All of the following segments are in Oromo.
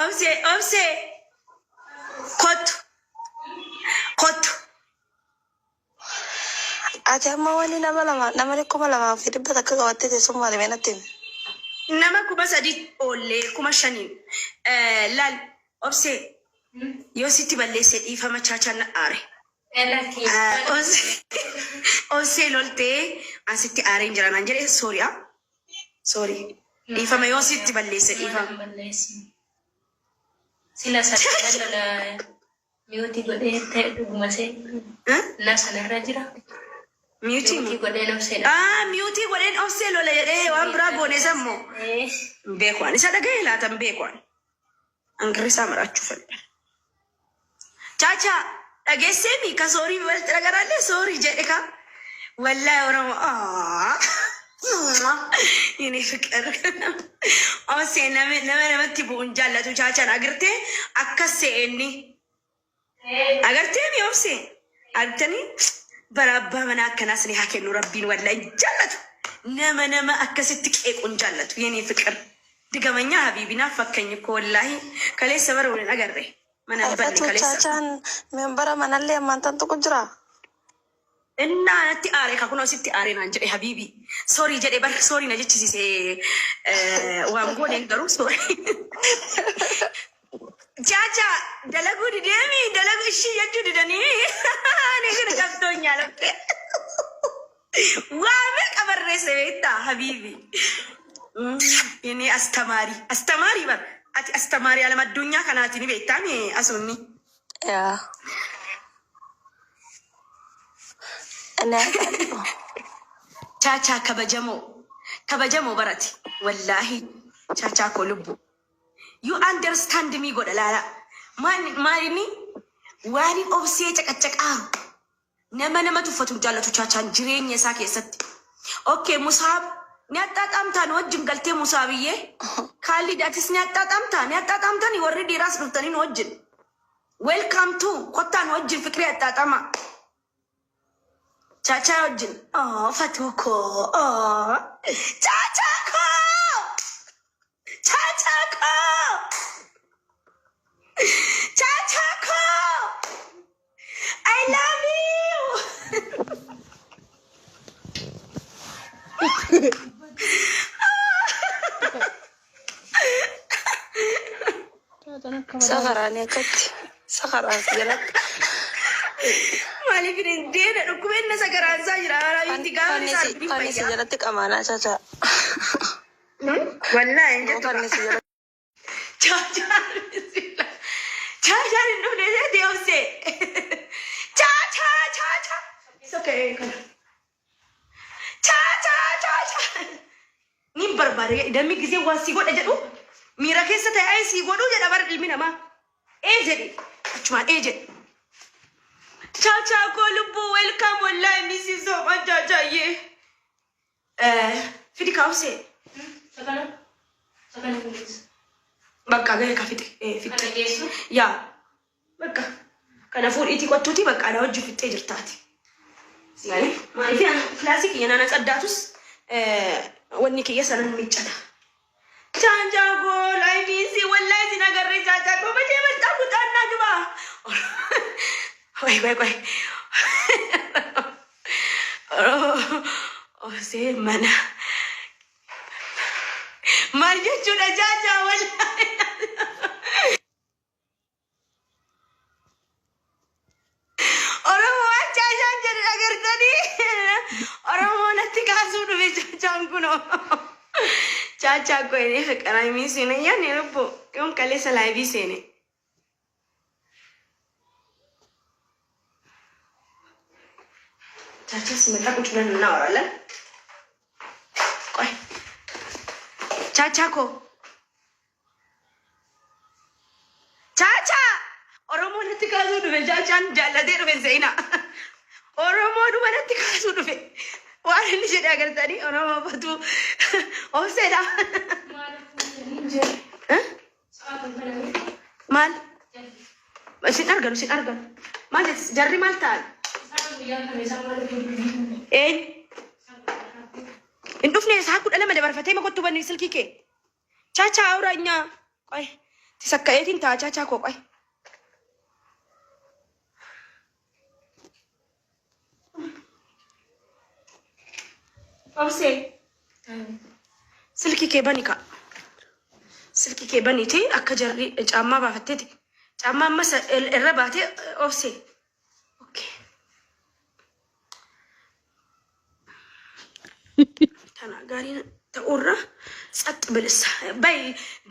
Obse. Kot. Ati amma wani nama kuma lama fi dibba takka qabattee teessuma malee natti nama kuma sadi olle kuma shanin lal obse yoo sitti balleesse dhiifama chaachaan aare. Obse loltee asitti aare hin jiran jedhe sorry dhiifama yoo sitti balleesse dhiifama. Sila sadii miyuutii godhee ta'e dhuguma see na sanarra jira. Miyuutii godheen obseedha. Miyuutii godheen obsee lola jedhee waan biraa goone sammoo. Beekwaan isa dhaga'ee laatan beekwaan. Angirrisaa maraachuu fadha. Chaachaa dhageessee miika soorii walitti dhagaraallee soorii jedhe ka. Wallaahi Oromoo. Ini fikir. Obsee namatti bu'uun jaallatu chaachaan agartee akkas se'enni. Agartee mi obsee? Agartanii? Barabbaa mana akkanas ni haa kennu rabbiin wallahi jaallatu. Nama akkasitti qeequun jaallatu. Yeni fikir. Digamanya habiibina fakkeenya ko wallahi kaleessa bara waliin agarre. Mana balli kaleessa. Chaachaan membara manallee ammantan tokko jira. Inna natti aare ka kunoo sitti aare naan jedhe habiibi. Sorry jedhe bar sorry na jechisiise waan godhen garuu sorry. Chacha dalagu didemi dalagu ishi jechuu didanii ani kana qabdoonya latte. Waame qabarreesse beekta habiibi. Ini astamari bar ati astamari alam addunyaa kanaati ni beektaani asunni. Yaa. Chacha kabajamoo barati wallahi chacha ko lubbu. You understand me godha laala. Maalini waan obsee caqacaqaa nama tuffatu jaallatu chaachaan jireenya isaa keessatti. Okay Musaab ni axxaaxamtaan wajjin galtee Musaabiyyee Kaalidaatis ni axxaaxamtaan warri dhiiraas dhuftanii wajjin. Welcome to kottaan wajjin fikrii axxaaxama. Chaachaa wajjin. Fatuuko. Chaachaa ko. Chachako! I love you! Sakaraan akkatti. Sakaraan jalatti. Maaliif hin deena dhukkubeen sakaraan isaa jira. Kan isa jalatti qamaanaa chaachaa. Wallahi hin jettu. Chacha no le de obse. Cha. It's okay. Cha. Ni barbare dami gise wasi godha jedhu mira keessa ta'e si godhu jedha bar ilmi nama. Jedhi. Achuma jedhi. Chacha ko lubbu welcome wallahi Mrs. So Chacha ye. Fidi ka obse. Sakana please. Bakka gaya ka fitte. Yaa. Bakka. Kana fuudhiitii qottuutii bakka ana wajji fittee jirtaati. Maaliif kilaasii kiyya nana caddaatus wanni kiyya sanan miccata. Chaachaa koo laayifiinsi wallahi sin agarree chaachaa koo bashee barcaa kutaannaa gibaa. Qoy. Obsee mana. Maal jechuudha chaachaa wallahi. Oromoo chaachaan jedhu agartanii. Oromoo natti kaasuu dhufe chaachaan kunoo. Chaachaa koo inni fiqaraa himii seene yaanni lubbu yoon kaleessa laayibii seene. Chaachaa similaa quculan na oralan. Qoy. Chacha ko. Chacha! Oromoo natti kaasuu dhufe chaachaan jaallatee dhufe seena. Oromoo dhuma natti kaasuu dhufe. Waan inni jedhe agartanii Oromoo fatu obseedha. Maal? Sin arganu. Maal jarri maal ta'an? In dhufne isaa kudha lama dabarfatee makottu banni silkii kee. Chacha awraanya. Qoy Tisakkaeetiin taachaa koqay. Obse. Silki kee bani ka. Silki kee baniiti akka jarri caammaa baafatteeti. Caammaa ammas irra baatee obse. Okay. Tana gaariin ta'urra ጸጥ ብልሳ ባይ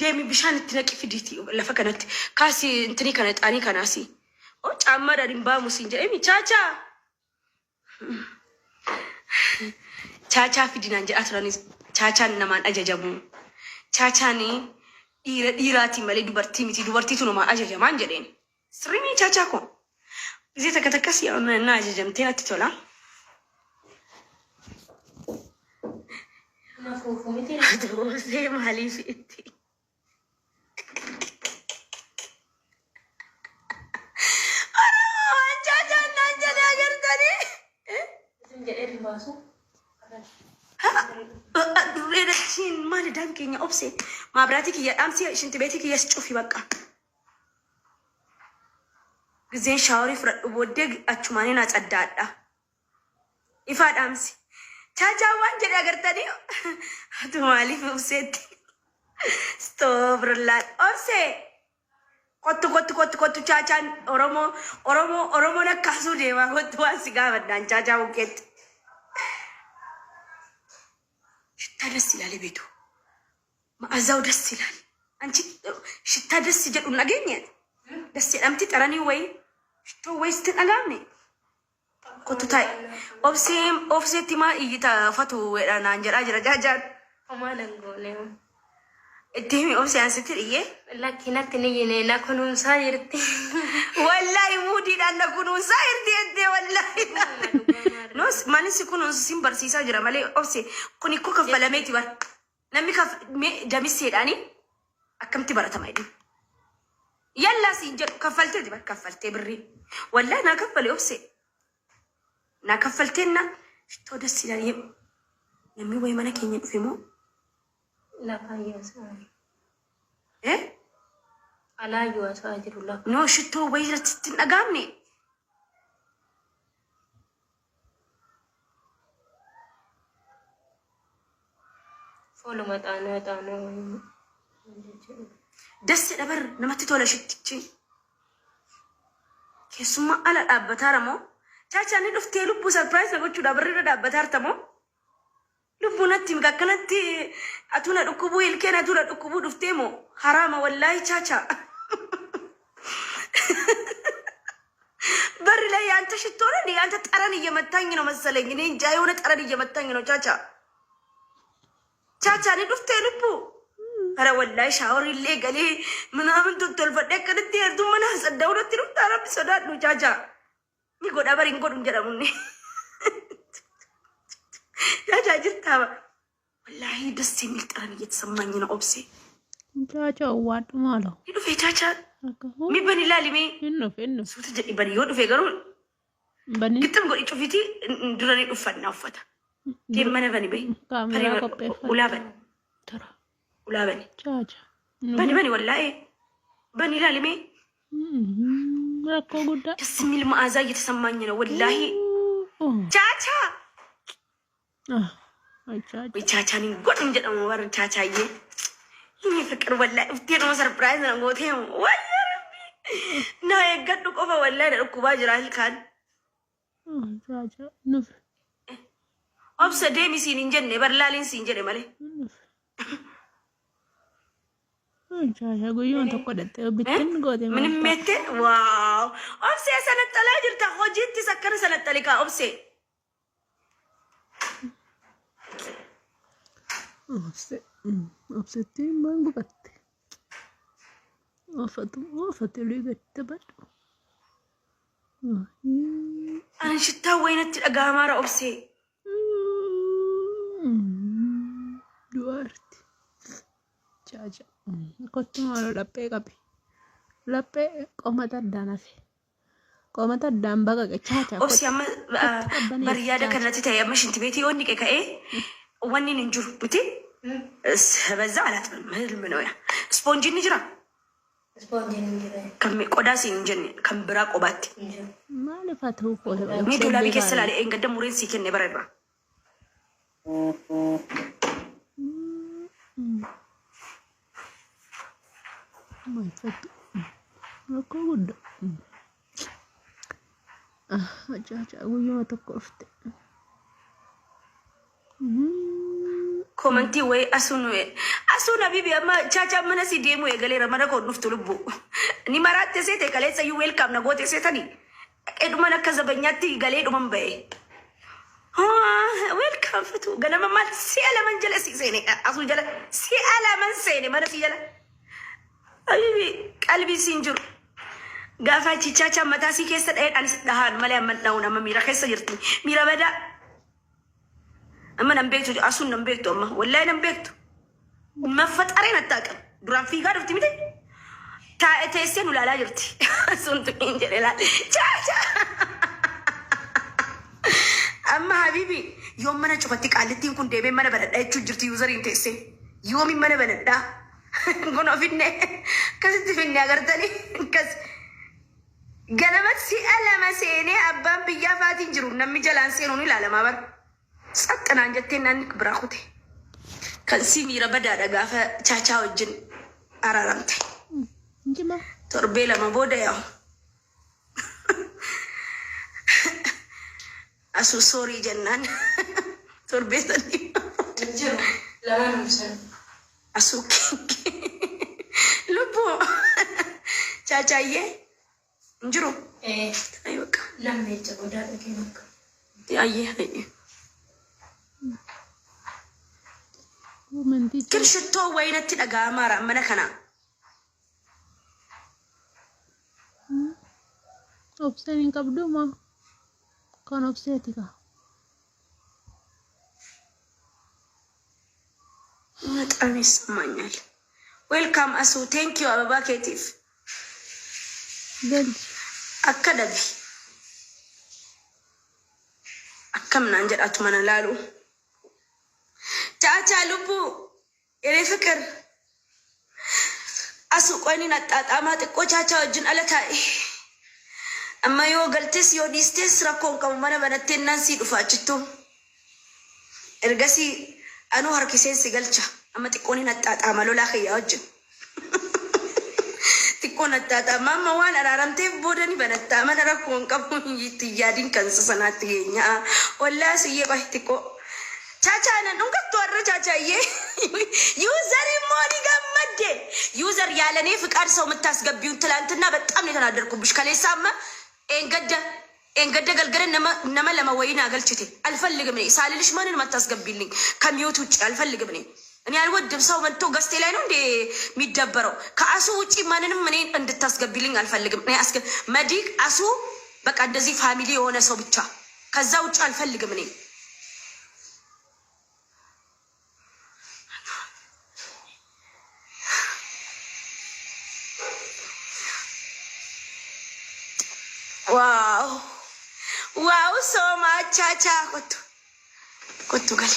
ደሚ ቢሻን ትነቂ ፊዲቲ ለፈከነት ካሲ እንትኒ ከነጣኒ ከናሲ ኦ ጫማ ዳዲም ባሙስ እንጂ እሚ ቻቻ ቻቻ ፊዲና እንጂ አትራኒ ቻቻን ነማን አጀጀሙ ቻቻኒ ዲራቲ መለ ዱበርቲ ሚቲ ዱበርቲቱ ነው ማ አጀጀማ እንጀዴን ስሪሚ ቻቻ ኮ እዚህ ተከተከስ ያውና አጀጀምቴና ትቶላ Doze malifiti. Aduh, jajan agar tadi. Jadi ribasu. Reda chin mana dan kayaknya opsi. Ma berarti kia amsi shinti beti kia secufi baka. Gizin shawari frat ubodeg acumani nat adada. Ifad amsi. Caca wan jadi agar tadi, aduh malif uset, stopperlat, ose, kotu caca oromo nak kasu deh mah kotu asigawan dan caca uket, kita dah silali betul, maazau dah silali, anci kita dah sejak unagenya, dah siap nanti tarani way, itu wasted agam ni. Kotu tay, obse tima ita fatu weda nanjara jara jajan. Omana ngone. Timi obse ansetir iye. Lakina tini yene na kunun sayirti. Wallahi mudi dan na kunun sayirti ente wallahi. No mani si kunun simbar sisa jara male obse kuni ko kafalameti war. Nami kaf me jamisi dani akam ti barata maidi. Yalla si kafalte di bar kafalte birri. Wallahi na kafale obse. Na kafaltenna to da silari yami way mana kenya fimo la kayasa ala yuasa ajrullah no shito way ratin agami folo matana tana das dabar namatti tola shittichi kesuma ala abbataramo Caca ni dufte lubu surprise na gochu da barri da batar tamo lubu natti mikakanatti atuna dukubu ilkena atuna dukubu dufte mo harama wallahi caca barri la yanta shittora ni yanta tarani yamatangi no masaleng ni jayona tarani yamatangi no caca ni dufte lubu ara wallahi shawari le gali manamin tutol fadde kanatti ardu mana sadawra tiru tarab sadat no caca Ni goda baring godum jadamunni. Ya jajir tawa. Wallahi das simil taran እየተሰማኝ ነው ኦብሴ Caca ዋጥ ማሎ ይዱ ፈቻቻ mi bani lalimi inno suta jadi bani yodu fe garu bani gitam godi cufiti durani dufanna ufata tim mana bani be kamera koppe ula bani tara ula bani Caca bani wallahi bani lalimi rakko gudda ደስ የሚል መዓዛ እየተሰማኝ ነው ወላሂ ቻቻ ወይ ቻቻኒ ጎድም ጀደም ወር ቻቻዬ ይሄ ፍቅር ወላሂ እፍቴ ነው ሰርፕራይዝ ነው ጎቴ ወይ ረቢ ነው የገዱ ቆፈ ወላሂ ደኩባ ጅራል ካን Caca nuf ኦብሰ ደሚ ሲን እንጀነ በርላሊን ሲን ጀደ ማለ Caca guyyoon tokko dhattee bittin goote ምንም ሜቴ ዋው ኦብሴ ሰነጠላ ጅርታ ሆጂቲ ሰከረ ሰነጠሊካ ኦብሴ obsetti mangu batte ofatu ligette badu አንሽታ ወይነት ደጋማራ ኦብሴ duarti Caca kottumaalo laphee qabi laphee qomata addanafe qomata addaan baqaqe Caca ኦብሴ አማ በሪያደ ከነቲ ታያማ ሽንት ቤት ይወንቅ ከኤ ወኒን እንጁር ብቲ በዛ አላት ምን ነው ያ ስፖንጂ ንጅራ Kan qodaa siin hin jenne kan biraa qobaatti. Maaliif haa ta'u qola? Ni doolaabii keessa laale gadda mureen sii kenne bara irraa. Rakkoo guddaa. Caacaa guyyuma tokko dhufte. Komantii wayii asuun habibi amma caacaa mana si deemu eegaleera mana koo dhuftu lubbu. Ni maraatte seete kaleessa iyyuu weelkaam na goote seetanii. Dhaqeedhuman akka zabanyaatti galee dhuman ba'e. Weelkaam fitu ganama maal si'a laman jala si seene asuu jala si'a laman seene mana si jala. Habibi qalbii siin jiru. Gaafa caacaa mataa si keessa dha'een anis dhahaan malee amma dha'uun amma miira keessa jirti. Miira badaa. Amma nan beektu asuun nan beektu amma wallahi nan beektu. Maffaxareen attaaqam duraan fiigaa dhufti miti. Teessee nu laalaa jirti. Asuun tuqiin jedhe laal. Caacaa. Amma habibi yoom mana cufatti qaallittiin kun deemee mana banadhaa jechuun jirti yuuzariin teessee. Yoomin mana banadhaa. Kun ofinne akkasitti finne agartanii akkas. Ganamatti si'a lama seenee abbaan biyyaa faatiin jiru namni jalaan seenuun ilaalamaa bara. Saxxanaan jettee naanni biraa kute. Kan si miira badaadha gaafa caacaa wajjin araaramte. Torbee lama booda yaa'u. Asuu soorii jennaan. Torbee sadii. Asuu lubbuu. Caacaayyee. Injiru. Ayo ka. Lamne jagoda da ke maka. Ayyee. Kin shittoo wayinatti dhaga'amaara mana kana. Obseen hin qabdu moo kan obseeti ka? Bexam ይሰማኛል. Welcome Asu. Thank you አበባ ኬቲፍ. Akka dabi. Akkam naan jedhatu mana laalu. Caacaa lubbuu. Yeree fikir. Asu qoyni naxxaaxaamaa xiqqoo caacaa wajjin ala taa'e. Amma yoo galtes yoo dhiistes rakkoon qabu mana banattee naan sii dhufa achittuu. Ergasii anuu harkiseen si galcha. Amma xiqqoon naxxaaxaamaa lolaa kiyyaa wajjin. Tikkoon attaata mamma waan araaramteef booda ni banatta mana rakkoon qabu yitti yaadin kan sanaatti geenya wallaa siyyee bahi tikkoo caacaa nan dhungattu warra caacaayyee yuuzar immoo ni gammadde yuuzar yaalanii ፍቃድ ሰው የምታስገቢውን ትላንትና በጣም ነው የተናደርኩብሽ ከሌሳማ ኤንገደ ገልገለ ነመ ለመወይና አገልችቴ አልፈልግም ነኝ ሳልልሽ ማንን ማታስገቢልኝ ከሚውት ውጪ አልፈልግም ነኝ እኔ አልወድም ሰው መጥቶ ገስቴ ላይ ነው እንዴ የሚደበረው ከአሱ ውጪ ማንንም እኔ እንድታስገቢልኝ አልፈልግም እኔ መዲቅ አሱ በቃ እንደዚህ ፋሚሊ የሆነ ሰው ብቻ ከዛ ውጪ አልፈልግም እኔ ዋው ሶማ ቻቻ ኮቱ ገሌ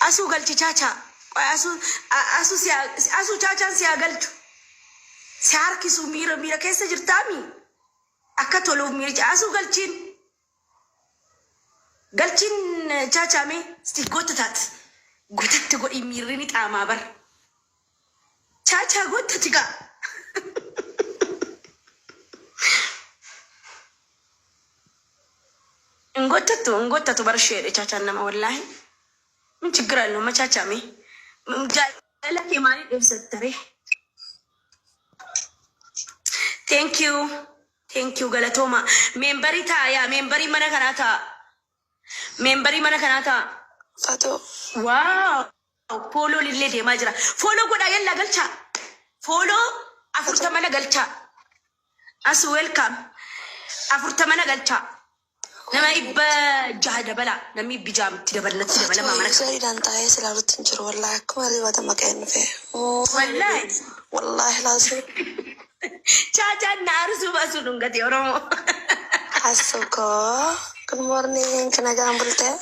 አሱ ገልቺ ቻቻ አሱ ቻቻን ሲያገልቹ ሲያርኪሱ ሚራ ከሰ ጅርታሚ አከቶሎ ሚራ አሱ ገልቺን ቻቻሜ እስቲ ጎትታት ጎትት ጎዲ ሚሪኒ ጣማ በር ቻቻ ጎትትጋ እንጎተቱ በርሽ ቻቻ ነማ ወላሂ ምን ችግር አለው መቻቻሜ ጃለክ የማሪ ደብሰተሬ ቴንክ ዩ ገለቶማ ሜምበሪ መነከናታ ፋቶ ዋው ፖሎ ሊሌ ደማ ጅራ ፎሎ ጎዳ የላ ገልቻ ፎሎ አፉርተመነ ገልቻ አስ ዌልካም አፉርተመነ ገልቻ nama ibba jahada bala nami bijam tidabala mama sorry danta ya selalu tinjur wallahi aku mari wata makan fe wallahi lazim caca narsu basu dungati oromo asuko good morning kena gambul teh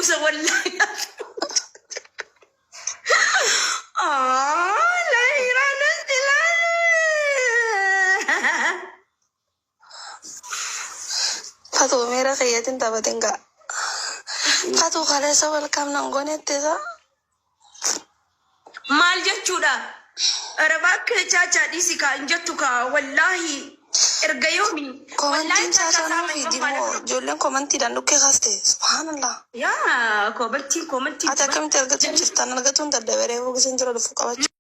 buusa wallahi. La iraanas Fatu mera kayatin tapatin ka. Fatu kalesa welcome nangone tesa. maal jechuudha arabaak chacha disika injatuka wallahi erga yoomi Komantiin chacha na video jolen komantii dan dukke kaste subhanallah. ya komantii Ata kamte ergatun jirtan ergatun dadabere hogisin jira dufu qabachu.